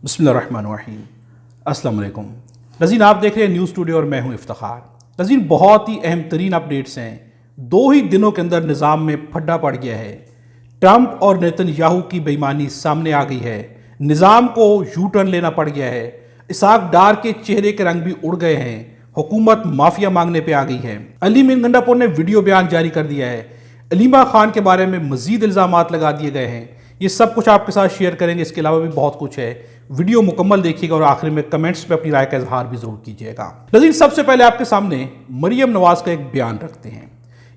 बिस्मिल्लाहिर्रहमानिर्रहीम। अस्सलाम वालेकुम नज़ीर, आप देख रहे हैं न्यूज़ टुडे और मैं हूं इफ्तिखार। नज़ीर, बहुत ही अहम तरीन अपडेट्स हैं। 2 ही दिनों के अंदर निज़ाम में फड्डा पड़ गया है। ट्रंप और नेतन्याहू की बेईमानी सामने आ गई है। निज़ाम को यू टर्न लेना पड़ गया है। इसहाक डार के चेहरे के रंग भी उड़ गए हैं। हुकूमत माफिया मांगने पे आ गई है। अली मीर गंडापुर ने वीडियो बयान जारी कर दिया है। अलीमा खान के बारे में मजीद इल्ज़ामात लगा दिए गए हैं। ये सब कुछ आपके साथ शेयर करेंगे। इसके अलावा भी बहुत कुछ है। वीडियो मुकम्मल देखिएगा और आखिर में कमेंट्स पे अपनी राय का इजहार भी जरूर कीजिएगा। नज़ीर, सबसे पहले आपके सामने मरियम नवाज का एक बयान रखते हैं।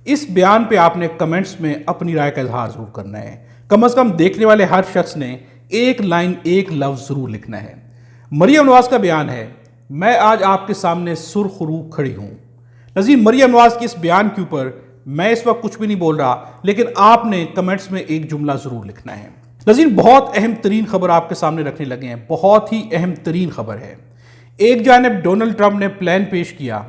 इस बयान पे आपने कमेंट्स में अपनी राय का इजहार जरूर करना है। कम से कम देखने वाले हर शख्स ने एक लाइन, एक लफ्ज जरूर लिखना है। मरियम नवाज का बयान है, मैं आज आपके सामने सुरखरू खड़ी हूं। नज़ीर, मरियम नवाज के इस बयान के ऊपर मैं इस वक्त कुछ भी नहीं बोल रहा, लेकिन आपने कमेंट्स में एक जुमला जरूर लिखना है। नज़ीर, बहुत अहम तरीन खबर आपके सामने रखने लगे हैं। बहुत ही अहम तरीन खबर है। एक जानिब डोनाल्ड ट्रंप ने प्लान पेश किया।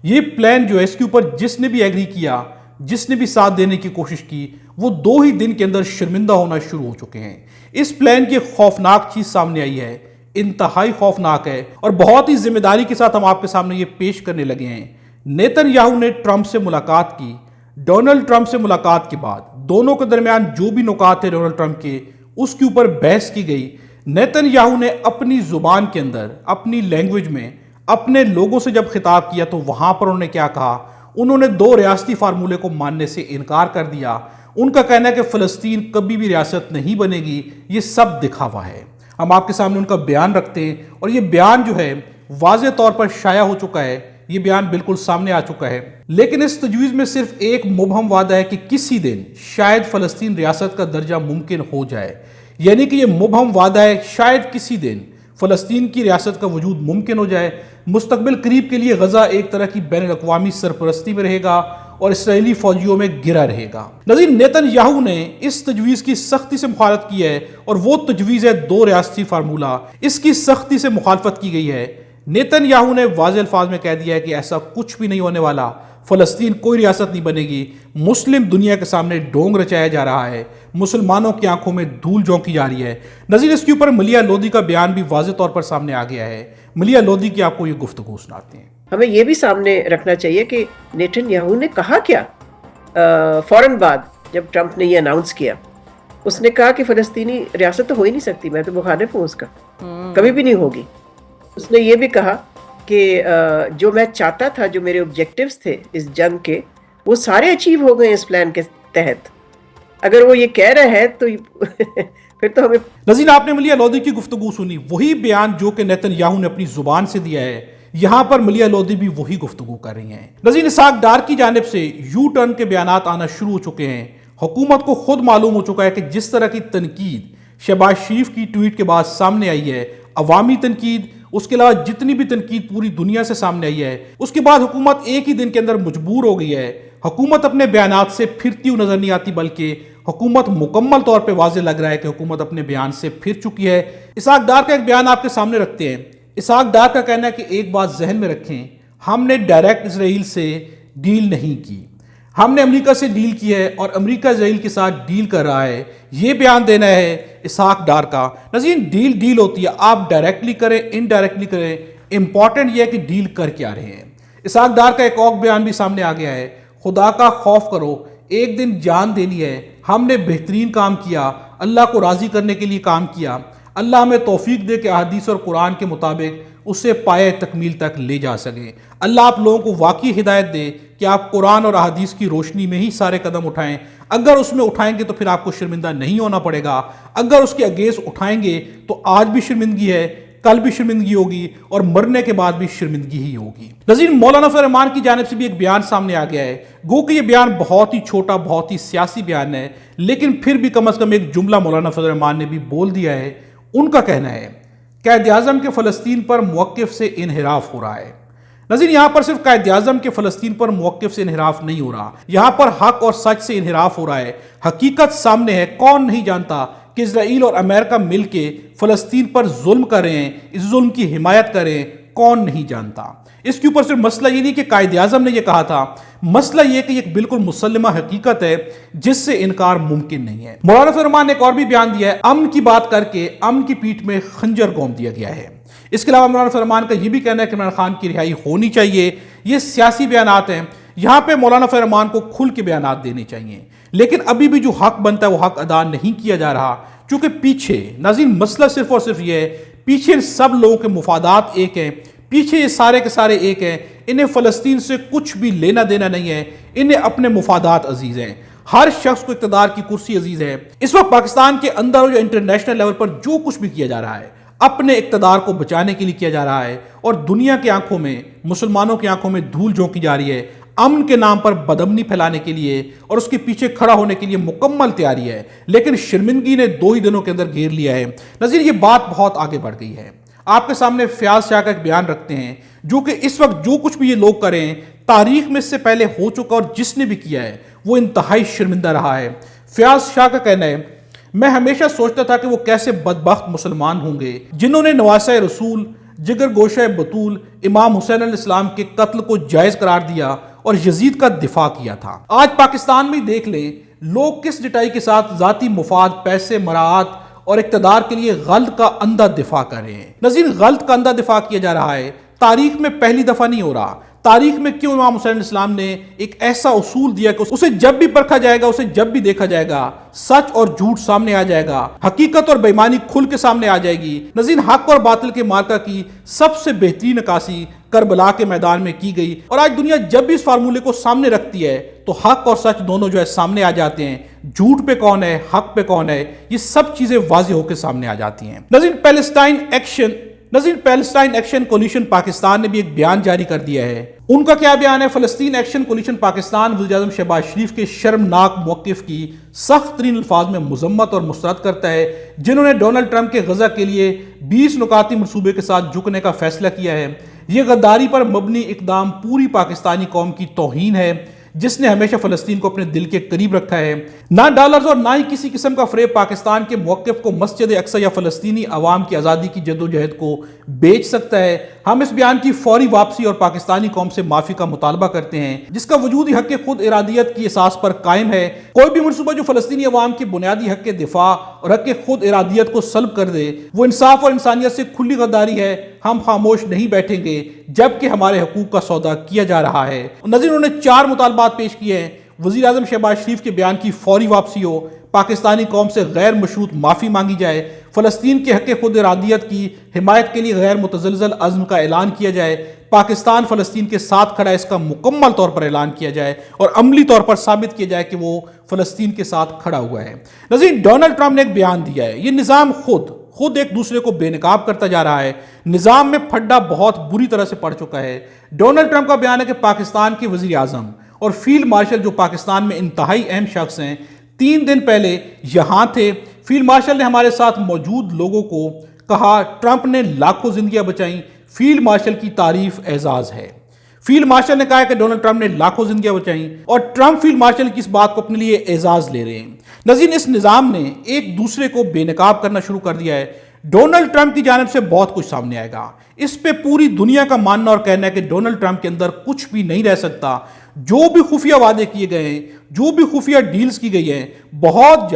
ये प्लान जो है, इसके ऊपर जिसने भी एग्री किया, जिसने भी साथ देने की कोशिश की, वो 2 ही दिन के अंदर शर्मिंदा होना शुरू हो चुके हैं। इस प्लान की खौफनाक चीज सामने आई है, इंतहाई खौफनाक है, और बहुत ही जिम्मेदारी के साथ हम आपके सामने ये पेश करने लगे हैं। नेतन्याहू ने ट्रंप से मुलाकात की। डोनाल्ड ट्रंप से मुलाकात के बाद दोनों के दरमियान जो भी नुकात थे डोनाल्ड ट्रंप के, उसके ऊपर बहस की गई। नेतन्याहू ने अपनी जुबान के अंदर, अपनी लैंग्वेज में अपने लोगों से जब खिताब किया तो वहां पर उन्होंने क्या कहा? उन्होंने 2 रियासती फार्मूले को मानने से इनकार कर दिया। उनका कहना है कि फ़लस्तीन कभी भी रियासत नहीं बनेगी। ये सब दिखावा है। हम आपके सामने उनका बयान रखते हैं, और ये बयान जो है वाज़ेह तौर पर शाया हो चुका है। ये बयान बिल्कुल सामने आ चुका है। लेकिन इस तजवीज़ में सिर्फ एक मुबहम वादा है कि किसी दिन शायद फ़लस्तीन रियासत का दर्जा मुमकिन हो जाए। यानी कि ये मुबहम वादा है, शायद किसी दिन फ़लस्तीन की रियासत का वजूद मुमकिन हो जाए। मुस्तकबिल करीब के लिए गजा एक तरह की बैन अक़वामी सरपरस्ती में रहेगा और इसराइली फौजियों में गिरा रहेगा। नज़ीर, नेतन्याहू ने इस तजवीज़ की सख्ती से मुखालफत की है, और वो तजवीज़ है 2 रियासती फार्मूला। इसकी सख्ती से मुखालफत की गई है। नेतन्याहू ने वाज़ेह अल्फाज में कह दिया है कि ऐसा कुछ भी नहीं होने वाला। फ़लस्तीन कोई रियासत नहीं बनेगी। मुस्लिम दुनिया के सामने ढोंग रचाया जा रहा है। मुसलमानों की आंखों में धूल झोंकी जा रही है। नज़ीर, इसके ऊपर मलिया लोधी का बयान भी वाज़ेह तौर पर सामने आ गया है। मलिया लोधी की आपको ये गुफ्तगू सुनाते हैं। हमें ये भी सामने रखना चाहिए कि नेतन्याहू ने कहा क्या फौरन बाद जब ट्रंप ने ये अनाउंस किया। उसने कहा कि फ़लस्तीनी रियासत तो हो ही नहीं सकती, मैं तो मुखालिफ हूँ उसका, कभी भी नहीं होगी। उसने ये भी कहा कि जो मैं चाहता था, जो मेरे ऑब्जेक्टिव्स थे इस जंग के, वो सारे अचीव हो गए इस प्लान के तहत। अगर वो ये कह रहा है तो फिर तो हमें। नज़ीर, आपने मलिया लोधी की गुफ्तगू सुनी, वही बयान जो कि नेतन्याहू ने अपनी जुबान से दिया है। यहां पर मलिया लोधी भी वही गुफ्तगू कर रही हैं। नज़ीर, इसहाक डार की जानिब से यू टर्न के बयानात आना शुरू हो चुके हैं। हुकूमत को खुद मालूम हो चुका है कि जिस तरह की तनकीद शहबाज शरीफ की ट्वीट के बाद सामने आई है, अवामी तनकीद, उसके अलावा जितनी भी तनकीद पूरी दुनिया से सामने आई है, उसके बाद हुकूमत एक ही दिन के अंदर मजबूर हो गई है। हुकूमत अपने बयानात से फिरती हुई नजर नहीं आती, बल्कि हुकूमत मुकम्मल तौर पे वाज़ेह लग रहा है कि हुकूमत अपने बयान से फिर चुकी है। इसहाक डार का एक बयान आपके सामने रखते हैं। इसहाक डार का कहना है कि एक बात जहन में रखें, हमने डायरेक्ट इसराइल से डील नहीं की, हमने अमेरिका से डील की है, और अमेरिका इसराइल के साथ डील कर रहा है। ये बयान देना है इसहाक डार का। नज़ीर, डील होती है, आप डायरेक्टली करें, इनडायरेक्टली करें, इंपॉर्टेंट ये है कि डील कर क्या रहे हैं। इसहाक डार का एक और बयान भी सामने आ गया है, खुदा का खौफ करो, एक दिन जान देनी है। हमने बेहतरीन काम किया, अल्लाह को राज़ी करने के लिए काम किया। अल्लाह हमें तौफीक दे कि हदीस और कुरान के मुताबिक उससे पाए तकमील तक ले जा सके। अल्लाह आप लोगों को वाकई हिदायत दे कि आप कुरान और अहादीस की रोशनी में ही सारे कदम उठाएं। अगर उसमें उठाएंगे तो फिर आपको शर्मिंदा नहीं होना पड़ेगा। अगर उसके अगेंस्ट उठाएंगे तो आज भी शर्मिंदगी है, कल भी शर्मिंदगी होगी, और मरने के बाद भी शर्मिंदगी ही होगी। नज़ीर, मौलाना फजल रहमान की जानिब से भी एक बयान सामने आ गया है। गो कि ये बयान बहुत ही छोटा, बहुत ही सियासी बयान है, लेकिन फिर भी कम अज़ कम एक जुमला मौलाना फजल रहमान ने भी बोल दिया है। उनका कहना है, क़ायद-ए-आज़म के फ़लस्तीन पर मौक़िफ़ से इन्हिराफ हो रहा है। नज़ीर, यहाँ पर सिर्फ क़ायद-ए-आज़म के फ़लस्तीन पर मौक़िफ़ से इन्हिराफ नहीं हो रहा, यहाँ पर हक और सच से इन्हिराफ हो रहा है। हकीकत सामने है। कौन नहीं जानता कि इजराइल और अमेरिका मिलके फ़लस्तीन पर जुल्म कर रहे हैं, इस जुल्म की हिमायत कर रहे हैं। کون نہیں جانتا؟ اس کے اوپر صرف مسئلہ یہ نہیں کہ قائد اعظم نے یہ کہا تھا، مسئلہ یہ کہ یہ بالکل مسلمہ حقیقت ہے جس سے انکار ممکن نہیں ہے۔ مولانا فضل الرحمان نے ایک اور بھی بیان دیا ہے، امن کی بات کر کے امن کی پیٹھ میں خنجر گھون دیا گیا ہے۔ اس کے علاوہ مولانا فضل الرحمان کا یہ بھی کہنا ہے کہ عمران خان کی رہائی ہونی چاہیے۔ یہ سیاسی بیانات ہیں، یہاں پہ مولانا فضل الرحمان کو کھل کے بیانات دینے چاہیے، لیکن ابھی بھی جو حق بنتا ہے وہ حق ادا نہیں کیا جا رہا، چونکہ پیچھے ناظرین مسئلہ صرف اور صرف یہ ہے، پیچھے سب لوگوں کے مفادات ایک ہیں، پیچھے یہ سارے کے سارے ایک ہیں، انہیں فلسطین سے کچھ بھی لینا دینا نہیں ہے، انہیں اپنے مفادات عزیز ہیں۔ ہر شخص کو اقتدار کی کرسی عزیز ہے۔ اس وقت پاکستان کے اندر اور جو انٹرنیشنل لیول پر جو کچھ بھی کیا جا رہا ہے اپنے اقتدار کو بچانے کے لیے کیا جا رہا ہے، اور دنیا کی آنکھوں میں، مسلمانوں کی آنکھوں میں دھول جھونکی جا رہی ہے، امن کے نام پر بدامنی پھیلانے کے لیے اور اس کے پیچھے کھڑا ہونے کے لیے مکمل تیاری ہے، لیکن شرمندگی نے 2 ہی دنوں کے اندر گھیر لیا ہے۔ نظیر یہ بات بہت آگے بڑھ گئی ہے۔ آپ کے سامنے فیاض شاہ کا ایک بیان رکھتے ہیں جو کہ اس وقت جو کچھ بھی یہ لوگ کریں تاریخ میں اس سے پہلے ہو چکا، اور جس نے بھی کیا ہے وہ انتہائی شرمندہ رہا ہے۔ فیاض شاہ کا کہنا ہے، میں ہمیشہ سوچتا تھا کہ وہ کیسے بدبخت مسلمان ہوں گے جنہوں نے نواسہ رسول، جگر گوشہ بطول، امام حسین علیہ السلام کے قتل کو جائز قرار دیا اور یزید کا دفاع کیا تھا۔ آج پاکستان میں دیکھ لیں لوگ کس ڈٹائی کے ساتھ ذاتی مفاد، پیسے، مراعات اور اقتدار کے لیے غلط کا اندھا دفاع کر رہے ہیں۔ نظیر غلط کا اندھا دفاع کیا جا رہا ہے، تاریخ میں پہلی دفعہ نہیں ہو رہا۔ تاریخ میں کیوں امام حسین علیہ السلام نے ایک ایسا اصول دیا کہ اسے جب بھی پرکھا جائے گا، اسے جب بھی دیکھا جائے گا، سچ اور جھوٹ سامنے آ جائے گا، حقیقت اور بے ایمانی کھل کے سامنے آ جائے گی۔ نظیر حق اور باطل کے مارکہ کی سب سے بہترین عکاسی کربلا کے میدان میں کی گئی، اور آج دنیا جب بھی اس فارمولے کو سامنے رکھتی ہے تو حق اور سچ دونوں جو ہے سامنے آ جاتے ہیں، جھوٹ پہ کون ہے، حق پہ کون ہے، یہ سب چیزیں واضح ہو کے سامنے آ جاتی ہیں۔ نظیر پیلسٹائن ایکشن کولیشن پاکستان نے بھی ایک بیان جاری کر دیا ہے۔ ان کا کیا بیان ہے؟ فلسطین ایکشن کولیشن پاکستان وزیر اعظم شہباز شریف کے شرمناک موقف کی سخت ترین الفاظ میں مذمت اور مسترد کرتا ہے، جنہوں نے ڈونلڈ ٹرمپ کے غزہ کے لیے 20 نکاتی منصوبے کے ساتھ جھکنے کا فیصلہ کیا ہے۔ یہ غداری پر مبنی اقدام پوری پاکستانی قوم کی توہین ہے، جس نے ہمیشہ فلسطین کو اپنے دل کے قریب رکھا ہے۔ نہ ڈالرز اور نہ ہی کسی قسم کا فریب پاکستان کے موقف کو مسجد اقصی یا فلسطینی عوام کی آزادی کی جدوجہد کو بیچ سکتا ہے۔ ہم اس بیان کی فوری واپسی اور پاکستانی قوم سے معافی کا مطالبہ کرتے ہیں، جس کا وجود حق خود ارادیت کی اساس پر قائم ہے۔ کوئی بھی منصوبہ جو فلسطینی عوام کے بنیادی حق کے دفاع اور حق خود ارادیت کو سلب کر دے، وہ انصاف اور انسانیت سے کھلی غداری ہے۔ ہم خاموش نہیں بیٹھیں گے جبکہ ہمارے حقوق کا سودا کیا جا رہا ہے۔ نظیر انہوں نے 4 مطالبات پیش کیے ہیں۔ وزیر اعظم شہباز شریف کے بیان کی فوری واپسی ہو، پاکستانی قوم سے غیر مشروط معافی مانگی جائے، فلسطین کے حق خود ارادیت کی حمایت کے لیے غیر متزلزل عزم کا اعلان کیا جائے، پاکستان فلسطین کے ساتھ کھڑا ہے اس کا مکمل طور پر اعلان کیا جائے، اور عملی طور پر ثابت کیا جائے کہ وہ فلسطین کے ساتھ کھڑا ہوا ہے۔ نظیر ڈونلڈ ٹرمپ نے ایک بیان دیا ہے، یہ نظام خود ایک دوسرے کو بے نقاب کرتا جا رہا ہے، نظام میں پھڈا بہت بری طرح سے پڑ چکا ہے۔ ڈونلڈ ٹرمپ کا بیان ہے کہ پاکستان کے وزیر اعظم اور فیلڈ مارشل جو پاکستان میں انتہائی اہم شخص ہیں، 3 دن پہلے یہاں تھے۔ فیلڈ مارشل نے ہمارے ساتھ موجود لوگوں کو کہا ٹرمپ نے لاکھوں زندگیاں بچائیں، فیلڈ مارشل کی تعریف اعزاز ہے۔ فیلڈ مارشل نے کہا کہ ڈونلڈ ٹرمپ نے لاکھوں زندگیاں بچائیں، اور ٹرمپ فیلڈ مارشل کی اس بات کو اپنے لیے اعزاز لے رہے ہیں۔ نظیر اس نظام نے ایک دوسرے کو بے نقاب کرنا شروع کر دیا ہے۔ ڈونلڈ ٹرمپ کی جانب سے بہت کچھ سامنے آئے گا، اس پہ پوری دنیا کا ماننا اور کہنا ہے کہ ڈونلڈ ٹرمپ کے اندر کچھ بھی نہیں رہ سکتا۔ جو بھی خفیہ وعدے کیے گئے ہیں، جو بھی خفیہ ڈیلز کی گئی ہیں، بہت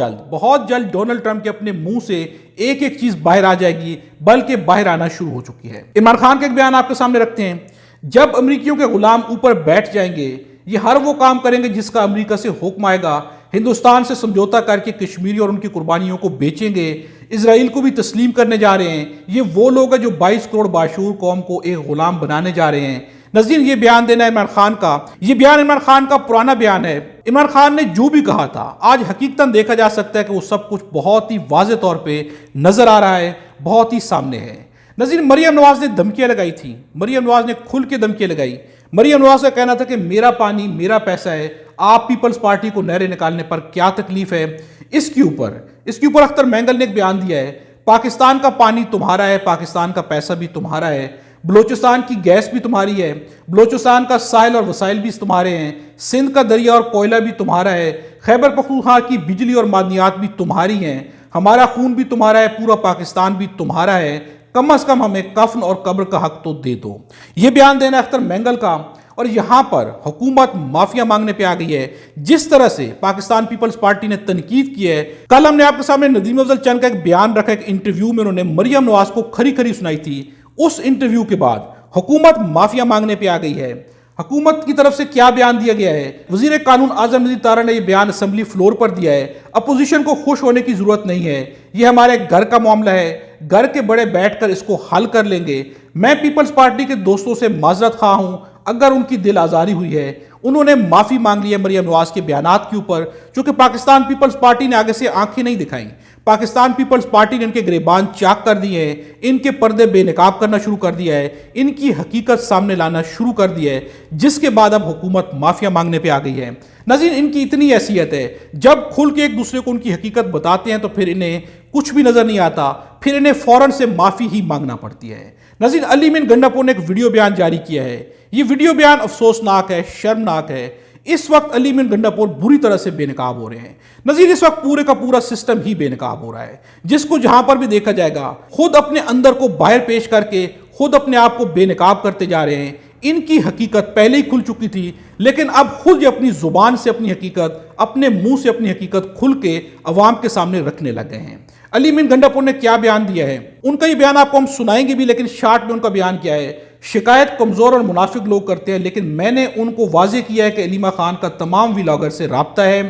جلد ڈونلڈ ٹرمپ کے اپنے منہ سے ایک ایک چیز باہر آ جائے گی، بلکہ باہر آنا شروع ہو چکی ہے۔ عمران خان کا ایک بیان آپ کے سامنے رکھتے ہیں، جب امریکیوں کے غلام اوپر بیٹھ جائیں گے، یہ ہر وہ کام کریں گے جس کا امریکہ سے حکم آئے گا، ہندوستان سے سمجھوتا کر کے کشمیری اور ان کی قربانیوں کو بیچیں گے، اسرائیل کو بھی تسلیم کرنے جا رہے ہیں۔ یہ وہ لوگ ہیں جو 22 کروڑ باشعور قوم کو ایک غلام بنانے جا رہے ہیں۔ نظیر یہ بیان دینا عمران خان کا، یہ بیان عمران خان کا پرانا بیان ہے۔ عمران خان نے جو بھی کہا تھا آج حقیقتاً دیکھا جا سکتا ہے کہ وہ سب کچھ بہت ہی واضح طور پہ نظر آ رہا ہے، بہت ہی سامنے ہے۔ نظیر مریم نواز نے دھمکیاں لگائی تھیں، مریم نواز نے کھل کے دھمکیاں لگائی۔ مریم نواز کا کہنا تھا کہ میرا پانی میرا پیسہ ہے، آپ پیپلز پارٹی کو نہریں نکالنے پر کیا تکلیف ہے۔ اس کے اوپر اختر مینگل نے ایک بیان دیا ہے، پاکستان کا پانی تمہارا ہے، پاکستان کا پیسہ بھی تمہارا ہے، بلوچستان کی گیس بھی تمہاری ہے، بلوچستان کا ساحل اور وسائل بھی تمہارے ہیں، سندھ کا دریا اور کوئلہ بھی تمہارا ہے، خیبر پختونخوا کی بجلی اور معدنیات بھی تمہاری ہیں، ہمارا خون بھی تمہارا ہے، پورا پاکستان بھی تمہارا ہے، कम अज कम हमें कफन और कब्र का हक तो दे दो। ये बयान देना अख्तर मैंगल का, और यहाँ पर हुकूमत माफिया मांगने पे आ गई है। जिस तरह से पाकिस्तान पीपल्स पार्टी ने तनकीद की है, कल हमने आपके सामने नदीम अफजल चंद का एक बयान रखा, एक इंटरव्यू में उन्होंने मरियम नवाज को खरी खरी सुनाई थी। उस इंटरव्यू के बाद हुकूमत माफिया मांगने पे आ गई है। हुकूमत की तरफ से क्या बयान दिया गया है? वजीर कानून आजम नजीर तारा ने यह बयान असेंबली फ्लोर पर दिया है। अपोजिशन को खुश होने की जरूरत नहीं है, यह हमारे घर का मामला है, घर के बड़े बैठकर इसको हल कर लेंगे। मैं पीपल्स पार्टी के दोस्तों से माजरत खा हूं अगर उनकी दिल आजारी हुई है। उन्होंने माफी मांग ली है मरियम नवाज के बयानात के ऊपर, चूंकि पाकिस्तान पीपल्स पार्टी ने आगे से आंखें नहीं दिखाई। पाकिस्तान पीपल्स पार्टी ने इनके गिरेबान चाक कर दिए हैं, इनके पर्दे बेनकाब करना शुरू कर दिया है, इनकी हकीकत सामने लाना शुरू कर दिया है, जिसके बाद अब हुकूमत माफिया मांगने पे आ गई है। नाज़रीन, इनकी इतनी हैसियत है, जब खुल के एक दूसरे को उनकी हकीकत बताते हैं तो फिर इन्हें कुछ भी नजर नहीं आता, फिर इन्हें फौरन से माफी ही मांगना पड़ती है। नाज़रीन, अली मीन गंडापुर ने एक वीडियो बयान जारी किया है। ये वीडियो बयान अफसोसनाक है, शर्मनाक है। इस वक्त अली मीन गंडापुर बुरी तरह से बेनकाब हो रहे हैं। नज़ीर, इस वक्त पूरे का पूरा सिस्टम ही बेनकाब हो रहा है, जिसको जहां पर भी देखा जाएगा खुद अपने अंदर को बाहर पेश करके खुद अपने आप को बेनकाब करते जा रहे हैं। इनकी हकीकत पहले ही खुल चुकी थी, लेकिन अब खुद अपनी जुबान से अपनी हकीकत, अपने मुंह से अपनी हकीकत खुल के अवाम के सामने रखने लग गए हैं। अली मीन गंडापुर ने क्या बयान दिया है, उनका ये बयान आपको हम सुनाएंगे भी, लेकिन शार्ट में उनका बयान क्या है। शिकायत कमजोर और मुनाफिक लोग करते हैं, लेकिन मैंने उनको वाजे किया है कि अलीमा खान का तमाम व्लॉगर से राब्ता है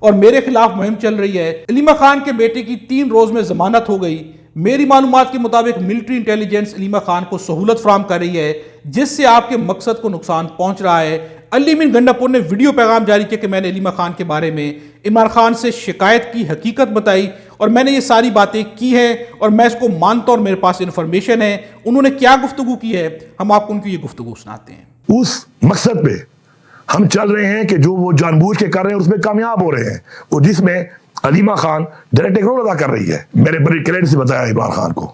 और मेरे खिलाफ मुहिम चल रही है। अलीमा खान के बेटे की 3 रोज में जमानत हो गई। मेरी मालूमात के मुताबिक मिलिट्री इंटेलिजेंस अलीमा खान को सहूलत फराहम कर रही है, जिससे आपके मकसद को नुकसान पहुंच रहा है। अली मीन गंडापुर ने वीडियो पैगाम जारी किया कि मैंने अलीमा खान के बारे में इमरान खान से शिकायत की, हकीकत बताई और मैंने ये सारी बातें की है और मैं इसको मानता और मेरे पास इंफॉर्मेशन है। उन्होंने क्या गुफ्तगू की है, हम आपको उनकी ये गुफ्तगू सुनाते हैं। उस मकसद पे हम चल रहे हैं कि जो वो जानबूझ के कर रहे हैं उसमें कामयाब हो रहे हैं, और जिसमें अलीमा खान डायरेक्ट एक रोल अदा कर रही है। मैंने बड़ी क्लैरिटी से बताया इमरान खान को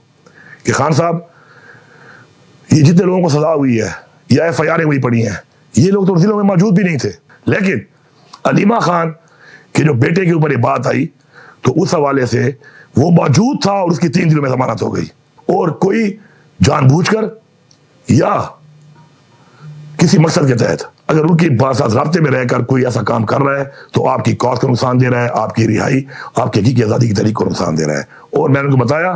कि खान साहब, ये जितने लोगों को सजा हुई है या FIR हुई पड़ी हैं, ये लोग तो जिलों में मौजूद भी नहीं थे, लेकिन अलीमा खान के जो बेटे के ऊपर ये बात आई तो उस हवाले से वो मौजूद था और उसकी 3 दिनों में जमानत हो गई। और कोई जानबूझकर या किसी मकसद के तहत अगर उनकी साथ राब्ते में रहकर कोई ऐसा काम कर रहा है तो आपकी कौस को नुकसान दे रहा है, आपकी रिहाई, आपकी हकीकी आज़ादी की तहरीक को नुकसान दे रहा है। और मैंने उनको बताया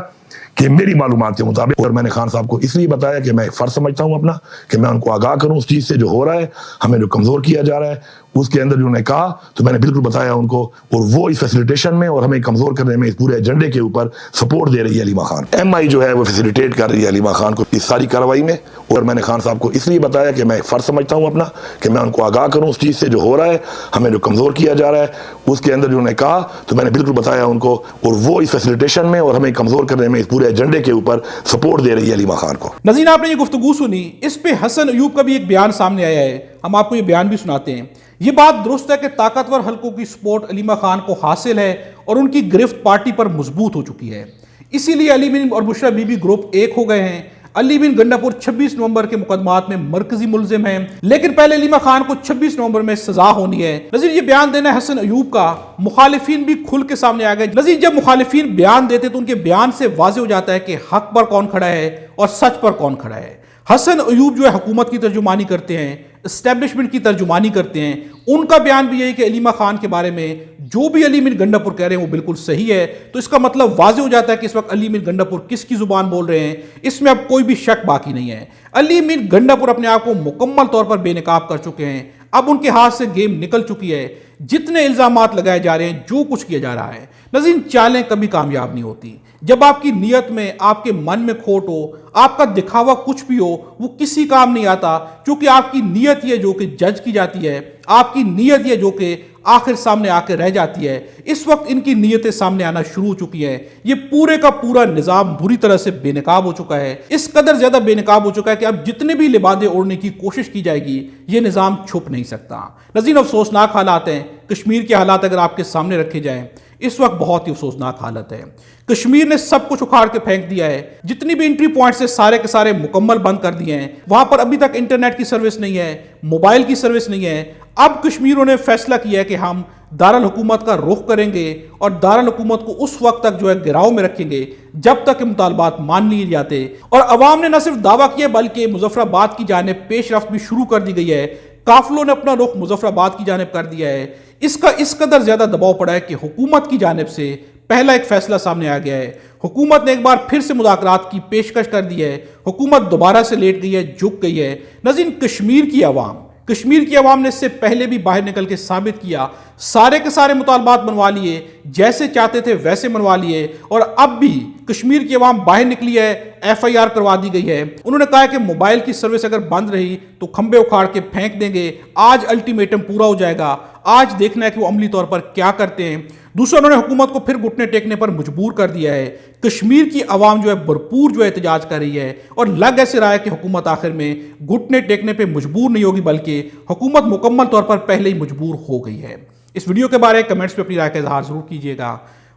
कि मेरी मालूमात के मुताबिक, और मैंने खान साहब को इसलिए बताया कि मैं फर्ज समझता हूं अपना कि मैं उनको आगाह करूं उस चीज़ से जो हो रहा है, हमें जो कमज़ोर किया जा रहा है उसके अंदर जो उन्होंने कहा, तो मैंने बिल्कुल बताया उनको, और वो इस फैसिलिटेशन में और हमें कमज़ोर करने में इस पूरे एजेंडे के ऊपर सपोर्ट दे रही है अलीमा खान। MI जो है वो फैसिलिटेट कर रही है अलीमा खान को इस सारी कार्रवाई में। और मैंने खान साहब को इसलिए बताया कि मैं फर्ज समझता हूं अपना कि मैं उनको आगाह करूं उस चीज़ से जो हो रहा है, हमें जो कमज़ोर किया जा रहा है उसके अंदर जो उन्होंने कहा, तो मैंने बिल्कुल बताया उनको, और वो इस फैसिलिटेशन में और हमें कमज़ोर करने में इस पूरे एजेंडे के ऊपर सपोर्ट दे रही है अलीमा खान को। नज़ीर, आपने ये गुफ्तगू सुनी, इस पे हसन अयूब का भी एक बयान सामने आया है, हम आपको ये बयान भी सुनाते हैं। ये बात दुरुस्त है कि ताकतवर हलकों की सपोर्ट अलीमा खान को हासिल है और उनकी गिरफ्त पार्टी पर मजबूत हो चुकी है, इसीलिए अली मीन और बुशरा बीबी ग्रुप एक हो गए हैं। अली मीन गंडापुर 26 नवंबर के मुकदमात में मरकजी मुलजिम हैं, लेकिन पहले अलीमा खान को 26 नवंबर में सजा होनी है। नज़ीर, ये बयान देना है हसन अयूब का, मुखालिफिन भी खुल के सामने आ गए। नज़ीर, जब मुखालिफिन बयान देते तो उनके बयान से वाज़े हो जाता है कि हक पर कौन खड़ा है और सच पर कौन खड़ा है। हसन अयूब जो है हुकूमत की तर्जुमानी करते हैं, एस्टेब्लिशमेंट की तर्जुमानी करते हैं। उनका बयान भी यही कि अलीमा खान के बारे में जो भी अली मीर गंडापुर कह रहे हैं वो बिल्कुल सही है। तो इसका मतलब वाज़े हो जाता है कि इस वक्त अली मीर गंडापुर किसकी जुबान बोल रहे हैं, इसमें अब कोई भी शक बाकी नहीं है। अली मीर गंडापुर अपने आप को मुकम्मल तौर पर बेनकाब कर चुके हैं, अब उनके हाथ से गेम निकल चुकी है। जितने इल्जामात लगाए जा रहे हैं, जो कुछ किया जा रहा है, नज़ीर, चालें कभी कामयाब नहीं होती। जब आपकी नीयत में, आपके मन में खोट हो, आपका दिखावा कुछ भी हो, वो किसी काम नहीं आता, क्योंकि आपकी नीयत ये जो कि जज की जाती है, आपकी नीयत ये जो कि आखिर सामने आकर रह जाती है। इस वक्त इनकी नीयतें सामने आना शुरू हो चुकी हैं। ये पूरे का पूरा निज़ाम बुरी तरह से बेनकाब हो चुका है, इस कदर ज़्यादा बेनकाब हो चुका है कि अब जितने भी लिबादे ओढ़ने की कोशिश की जाएगी, ये निज़ाम छुप नहीं सकता। नज़ीर, अफसोसनाक हालात हैं। कश्मीर के हालात अगर आपके सामने रखे जाएं, इस वक्त बहुत ही अफसोसनाक हालत है। कश्मीर ने सब कुछ उखाड़ के फेंक दिया है। जितनी भी एंट्री पॉइंट्स से सारे के सारे मुकम्मल बंद कर दिए हैं। वहां पर अभी तक इंटरनेट की सर्विस नहीं है, मोबाइल की सर्विस नहीं है। अब कश्मीरों ने फैसला किया है कि हम दारुल हुकूमत का रुख करेंगे और दारुल हुकूमत को उस वक्त तक जो है गिराव में रखेंगे जब तक कि मुतालबात मान लिए जाते। और अवाम ने न सिर्फ दावा किया बल्कि मुजफ्फराबाद की जानिब पेशरफ्त भी शुरू कर दी गई है। काफिलों ने अपना रुख मुजफ्फराबाद की जानिब कर दिया है। इसका इस कदर ज्यादा दबाव पड़ा है कि हुकूमत की जानिब से पहला एक फैसला सामने आ गया है। हुकूमत ने एक बार फिर से मुज़ाकरात की पेशकश कर दी है। हुकूमत दोबारा से लेट गई है, झुक गई है। नाज़रीन, कश्मीर की आवाम ने इससे पहले भी बाहर निकल के साबित किया, सारे के सारे मुतालबात मनवा लिए, जैसे चाहते थे वैसे मनवा लिए। और अब भी कश्मीर की आवाम बाहर निकली है, FIR करवा दी गई है। उन्होंने कहा है कि मोबाइल की सर्विस अगर बंद रही तो खंबे उखाड़ के फेंक देंगे। आज अल्टीमेटम पूरा हो जाएगा, आज देखना है कि वो अमली तौर पर क्या करते हैं। दूसरा, उन्होंने हुकूमत को फिर घुटने टेकने पर मजबूर कर दिया है। कश्मीर की आवाम जो है भरपूर जो है एहतजाज कर रही है और लग ऐसे रहा है कि हुकूमत आखिर में घुटने टेकने पे मजबूर नहीं होगी, बल्कि हुकूमत मुकम्मल तौर पर पहले ही मजबूर हो गई है। इस वीडियो के बारे में कमेंट्स में अपनी राय का इजहार जरूर कीजिएगा।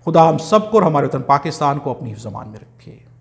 खुदा हम सबको और हमारे वतन पाकिस्तान को अपनी हिफ्ज़-ए-मान में रखे।